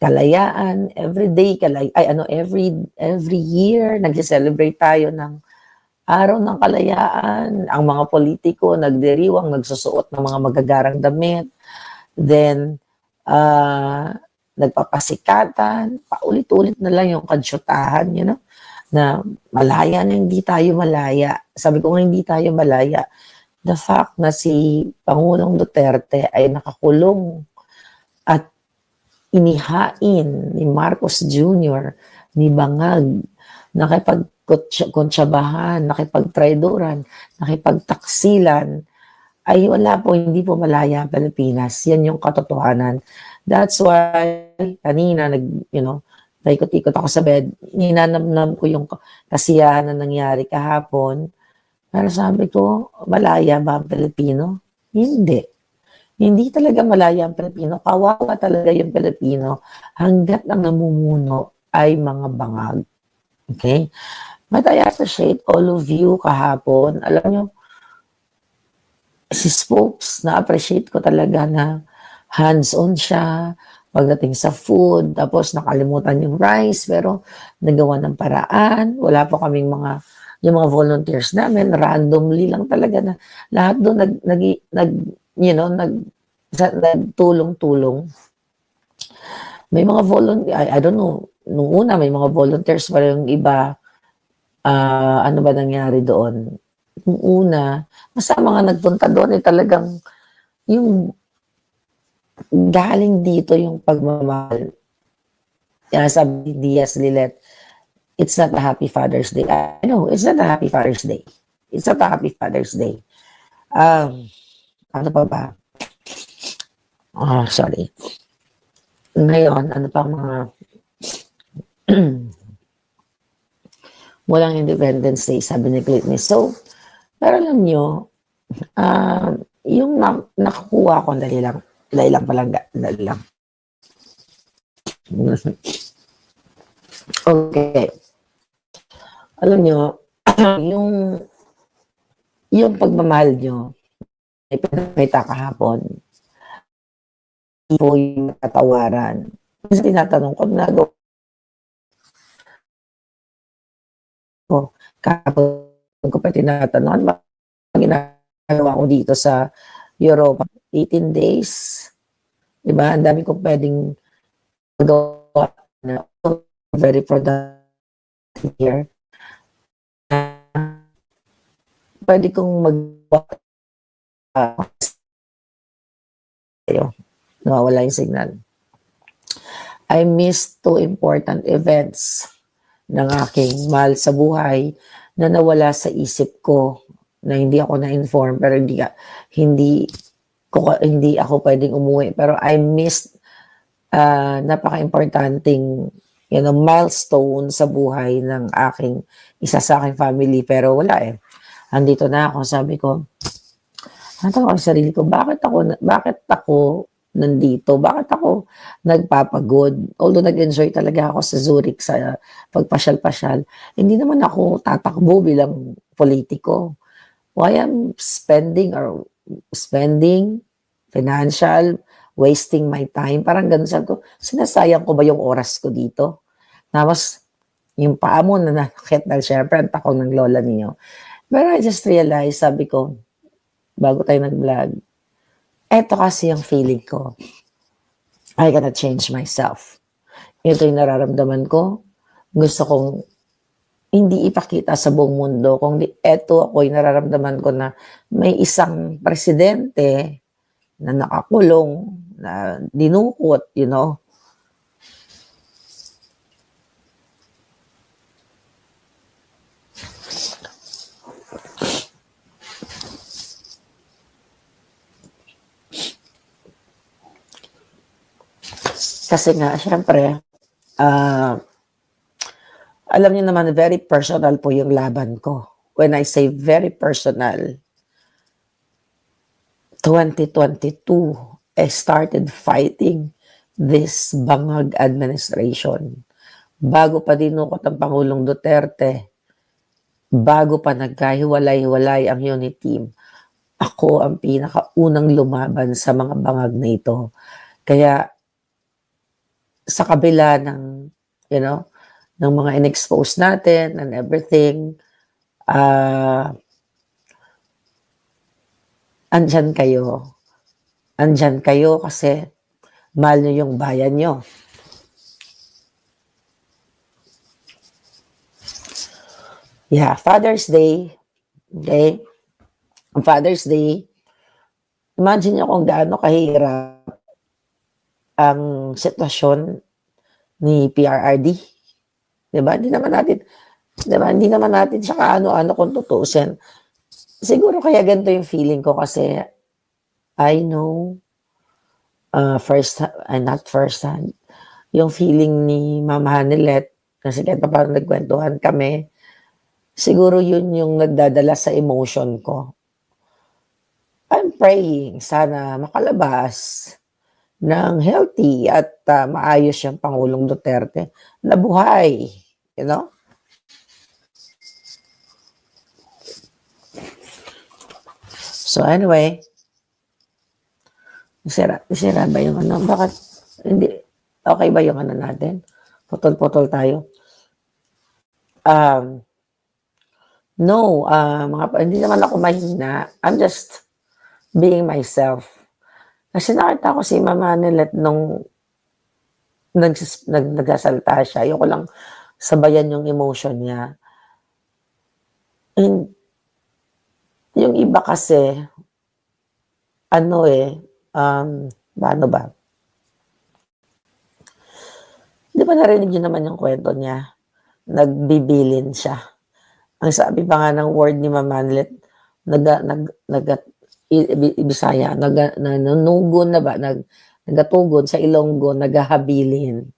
kalayaan, every year nagse-celebrate tayo ng Araw ng Kalayaan. Ang mga politiko nagdiriwang, nagsusuot ng mga magagarang damit. Then, nagpapasikatan, paulit-ulit na lang yung kansyutahan, na malaya na hindi tayo malaya. Sabi ko nga hindi tayo malaya. The fact na si Pangulong Duterte ay nakakulong at inihain ni Marcos Jr., ni Bangag, nakipagkontsabahan, nakipagtraidoran, nakipagtaksilan, ay wala po, hindi po malaya ang Pilipinas. Yan yung katotohanan. That's why, kanina, naikot-ikot ako sa bed, ninanamnam ko yung kasiyahan na nangyari kahapon. Pero sabi ko, malaya ba ang Pilipino? Hindi. Hindi talaga malaya ang Pilipino. Kawawa talaga yung Pilipino hanggat ang namumuno ay mga bangag. Okay? But I appreciate all of you kahapon. Alam nyo, si Spokes, na-appreciate ko talaga na hands-on siya pagdating sa food. Tapos nakalimutan yung rice, pero nagawa ng paraan. Wala pa kaming yung mga volunteers namin, randomly lang talaga na lahat doon nagtulong-tulong. May mga I don't know, nung una may mga volunteers pa yung iba. Ano ba nangyari doon? Nung una, basta mga nagpunta doon talagang yung galing dito yung pagmamahal. Sabi ni Diaz Lilet, it's not a happy Father's Day. I know, it's not a happy Father's Day. It's not a happy Father's Day. Ano pa ba? Sorry. Ngayon, ano pa mga walang Independence Day, sabi ni Clinton. So, pero alam nyo, yung nakakuha ko, dali lang okay. Alam nyo, yung pagmamahal nyo, ay pinakita kahapon, po yung katawaran. Kasi tinatanong ko, kahapon ko pa tinatanong, ano ba ginagawa ko dito sa Europa? 18 days. Diba? Ang dami kong pwedeng magawa na very productive here. Pwede kong magawa nawawala yung signal. I missed 2 important events ng aking mahal sa buhay na nawala sa isip ko, na hindi ako na-inform, pero hindi ako pwedeng umuwi. Pero I missed napaka-importanting milestone sa buhay ng isa sa aking family. Pero wala andito na ako, sabi ko, natanong ako sa sarili ko, bakit ako nandito? Bakit ako nagpapagod? Although nag-enjoy talaga ako sa Zurich sa pagpasyal-pasyal, hindi naman ako tatakbo bilang politiko. Why I'm spending financial, wasting my time, parang ganun, sabi ko, sinasayang ko ba yung oras ko dito? Tapos, yung paa mo na nakakit na, syempre, ang takong ng lola niyo. Pero I just realized, sabi ko, bago tayo nag-vlog, eto kasi yung feeling ko. I gotta change myself. Ito yung nararamdaman ko. Gusto kong hindi ipakita sa buong mundo. Kung eto ako yung nararamdaman ko na may isang presidente na nakakulong, na dinukot, Kasi nga, syempre, alam niyo naman, very personal po yung laban ko. When I say very personal, 2022, I started fighting this Bangag administration. Bago pa dinukot ang Pangulong Duterte, bago pa nagkahiwalay-hiwalay ang unit team, ako ang pinakaunang lumaban sa mga bangag na ito. Kaya, sa kabila ng, ng mga in-expose natin and everything, andyan kayo. Andyan kayo kasi mahal nyo yung bayan nyo. Yeah, Father's Day. Okay? Ang Father's Day, imagine nyo kung gaano kahirap ang sitwasyon ni PRRD. Diba? Hindi naman natin siya kaano-ano kung tutuusin. Siguro kaya ganito yung feeling ko kasi I know not first hand, yung feeling ni Mama Hanilet, kasi kahit pa paano nagkwentuhan kami, siguro yun yung nagdadala sa emotion ko. I'm praying, sana makalabas ng healthy at maayos yung Pangulong Duterte na buhay. So anyway, Sira ba yung ano? Bakit? Hindi. Okay ba yung ano natin? Putol-putol tayo. No, hindi naman ako mahina. I'm just being myself. Kasi nakita ko si Mama Nilet nung nagsasalita siya. Ayoko lang sabayan yung emotion niya. And, yung iba kasi, paano ba? Di ba narinig niyo naman yung kwento niya? Nagbibilin siya. Ang sabi pa nga ng word ni Mama Manlet, Bisaya, nanunugon na ba? Nagatugon sa Ilonggo, nagahabilin.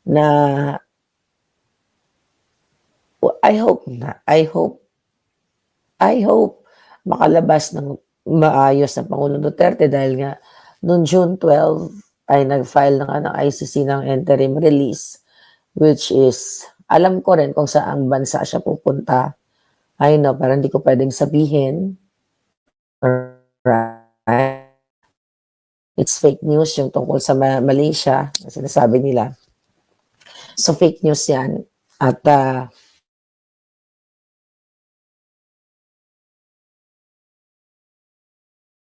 Na, I hope makalabas ng maayos na Pangulong Duterte dahil nga noong June 12 ay nag-file ng ICC ng interim release, which is, alam ko rin kung saang bansa siya pupunta. I know, parang hindi ko pwedeng sabihin. Right? It's fake news yung tungkol sa Malaysia, sinasabi nila. So fake news yan. At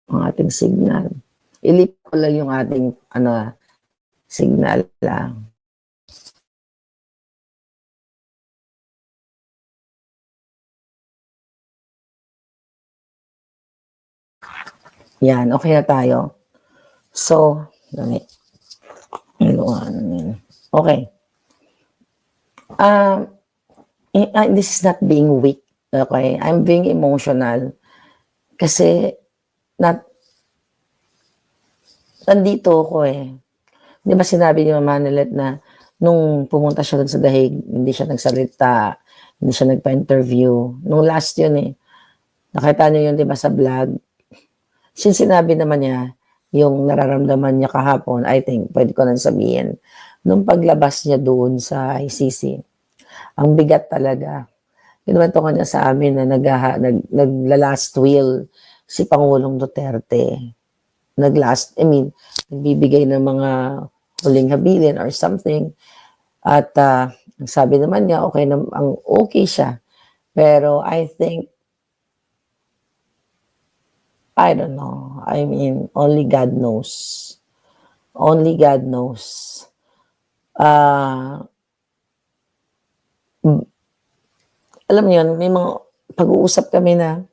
ang ating signal. Ilip ko lang yung ating signal lang. Yan, okay na tayo. So, okay. This is not being weak. Okay, I'm being emotional. Kasi, nandito ako eh. Di ba sinabi ni Mama Nilet na nung pumunta siya dun sa Dahig, hindi siya nagsalita, hindi siya nagpa-interview. Nung last yun eh. Nakita niyo yun, di ba, sa vlog? Since sinabi naman niya, yung nararamdaman niya kahapon, I think, pwede ko nang sabihin, nung paglabas niya doon sa ICC, ang bigat talaga. Kinuwento ko niya sa amin na nagla-last will si Pangulong Duterte. Nagbibigay ng mga huling habilin or something. At sabi naman niya, okay siya. Pero I think, I don't know. Only God knows. Only God knows. Alam niyo yun, may mga pag-uusap kami na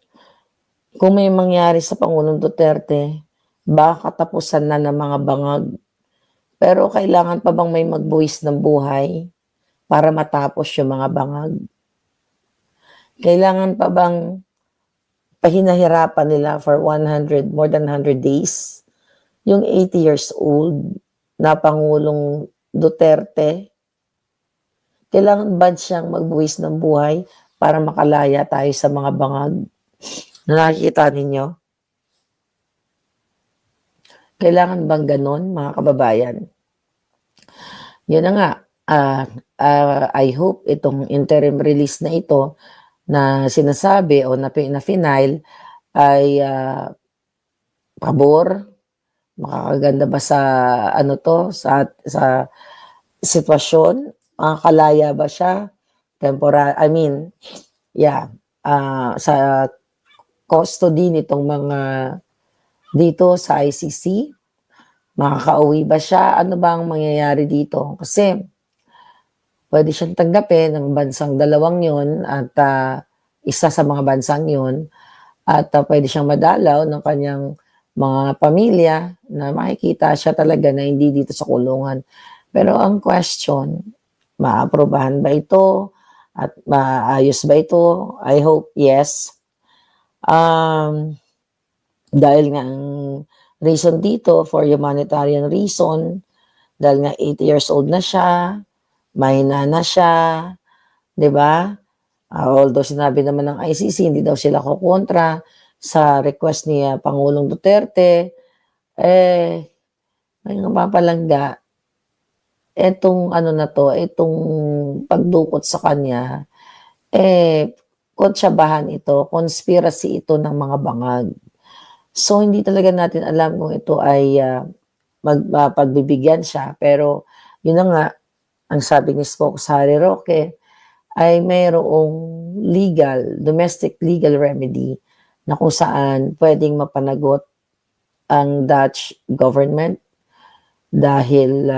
kung may mangyari sa Pangulong Duterte, baka katapusan na ng mga bangag. Pero kailangan pa bang may magbuwis ng buhay para matapos yung mga bangag? Kailangan pa bang pahinahirapan nila for more than 100 days? Yung 80 years old na Pangulong Duterte, kailangan ba siyang magbuwis ng buhay para makalaya tayo sa mga bangag na nakikita ninyo? Kailangan bang ganon, mga kababayan? Yun na nga, I hope itong interim release na ito na sinasabi o na final ay pabor, makakaganda ba sa sa sitwasyon, makakalaya ba siya, I mean, yeah, sa custody nitong mga dito sa ICC, makakauwi ba siya, ano ba ang mangyayari dito? Kasi pwede siyang tanggapin ng bansang dalawang yon at isa sa mga bansang yon at pwede siyang madalaw ng kanyang mga pamilya na makikita siya talaga na hindi dito sa kulungan. Pero ang question, maaprobahan ba ito at maayos ba ito? I hope yes. Dahil nga ang reason dito for humanitarian reason, dahil nga 80 years old na siya, mahina na siya, 'di ba? Although sinabi naman ng ICC, hindi daw sila kukontra sa request ni Pangulong Duterte, may mapapalangga, etong ano na to, itong pagdukot sa kanya, kontrabahan ito, conspiracy ito ng mga bangag. So, hindi talaga natin alam kung ito ay pagbibigyan siya. Pero, yun na nga, ang sabi ni Spokesman Roque, ay mayroong domestic legal remedy na kung saan pwedeng mapanagot ang Dutch government dahil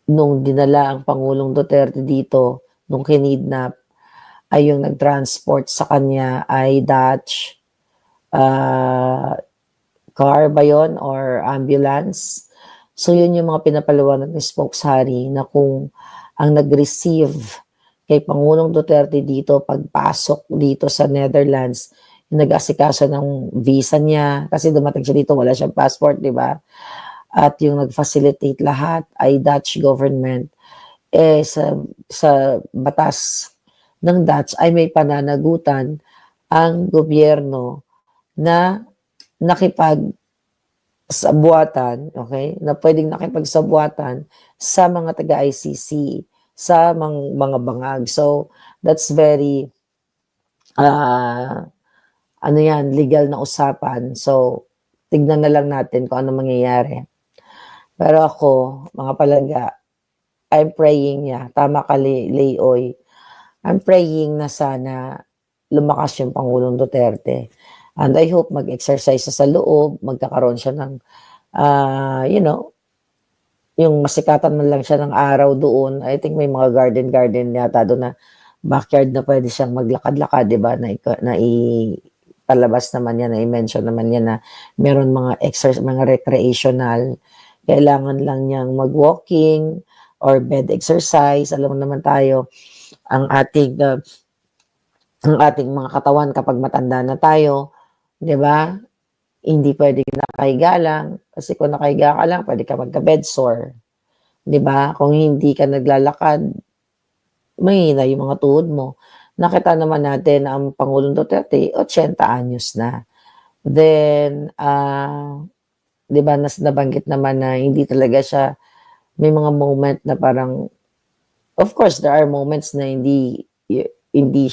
nung dinala ang Pangulong Duterte dito, nung kinidnap, ay yung nag-transport sa kanya ay Dutch car ba yun or ambulance. So yun yung mga pinapaliwanag ni Spokeshari na kung ang nag-receive kay Pangulong Duterte dito pagpasok dito sa Netherlands, yung nag-asikaso ng visa niya kasi dumating siya dito, wala siyang passport, di ba? At yung nag-facilitate lahat ay Dutch government. Sa batas ng Dutch ay may pananagutan ang gobyerno na nakipagsabuatan, okay? Na pwedeng nakipagsabuatan sa mga taga-ICC, sa mga bangag. So, that's very, legal na usapan. So, tignan na lang natin kung ano mangyayari. Pero ako, mga palangga, I'm praying tama ka, Leoy. I'm praying na sana lumakas yung Pangulong Duterte. And I hope mag-exercise sa loob, magkakaroon siya ng, yung masikatan man lang siya ng araw doon. I think may mga garden yata doon na backyard na pwede siyang maglakad-lakad, di ba? Na palabas naman yan, na i-mention naman yan na meron mga exercise, mga recreational. Kailangan lang niyang mag-walking or bed exercise. Alam mo naman tayo, ang ating mga katawan kapag matanda na tayo, 'di ba? Hindi pwedeng nakahiga lang kasi kung nakahiga ka lang, pwede ka magka-bed sore. 'Di ba? Kung hindi ka naglalakad, mahina yung mga tuhod mo. Nakita naman natin na ang Pangulong Duterte, 80 anyos na. Then, 'di ba, nabanggit naman na hindi talaga siya, may mga moment na parang, of course, there are moments na hindi siya, hindi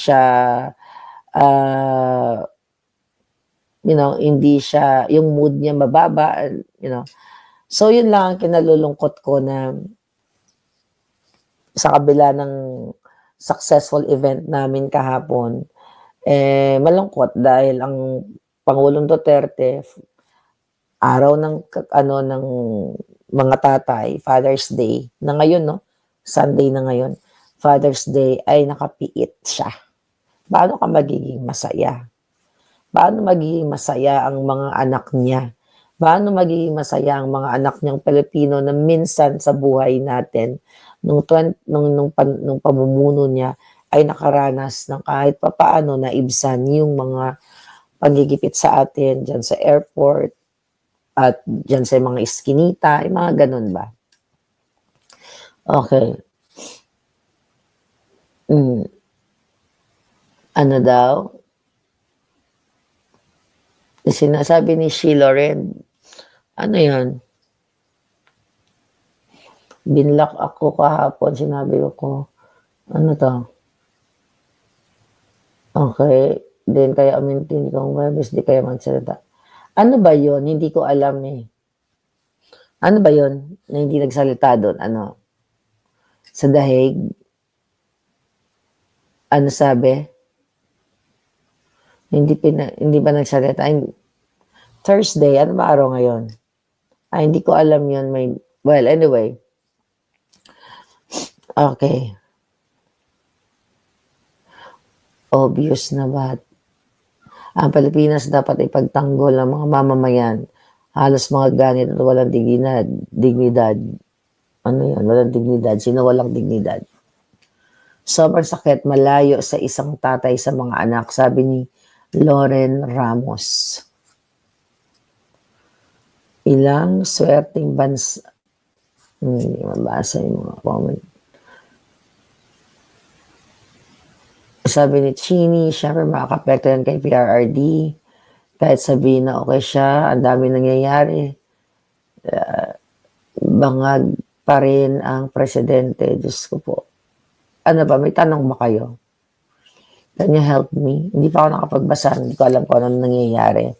siya, yung mood niya mababa, So, yun lang ang kinalulungkot ko na sa kabila ng successful event namin kahapon, malungkot dahil ang Pangulong Duterte, araw ng mga tatay, Father's Day, na ngayon, no? Sunday na ngayon, Father's Day, ay nakapiit siya. Paano ka magiging masaya? Paano magiging masaya ang mga anak niya? Paano magiging masaya ang mga anak niyang Pilipino na minsan sa buhay natin, nung pamumuno niya, ay nakaranas ng kahit papaano na ibsan yung mga pagigipit sa atin dyan sa airport, at dyan sa mga iskinita, yung mga ganun ba? Okay. Ano daw? Sinasabi ni Sheila Red, ano yan? Binlock ako kahapon, sinabi ko, ano to? Okay. Then kaya amintin kong Webes, di kaya magsalita. Ano ba yon? Hindi ko alam eh. Ano ba yon na hindi nagsalita doon? Ano? sa dahig. Ano sabi? Hindi ba nagsalita? Thursday, ano ba araw ngayon? Hindi ko alam yun. Well, anyway. Okay. Obvious na ba? Ang Pilipinas dapat ipagtanggol ng mga mamamayan. Halos mga ganit at walang dignidad. Ano yan? Walang dignidad. Sino walang dignidad? Sobrang sakit, malayo sa isang tatay sa mga anak, sabi ni Loren Ramos. Ilang swerteng bansa, hindi mabasa yung mga comment. Sabi ni Chini, syempre makakapekto yan kay PRRD. Kahit sabihin na okay siya, ang dami nangyayari. Bangag pa rin ang presidente. Diyos ko po. Ano ba, may tanong ba kayo? Can you help me? Hindi pa ako nakapagbasa. Hindi ko alam kung ano nangyayari.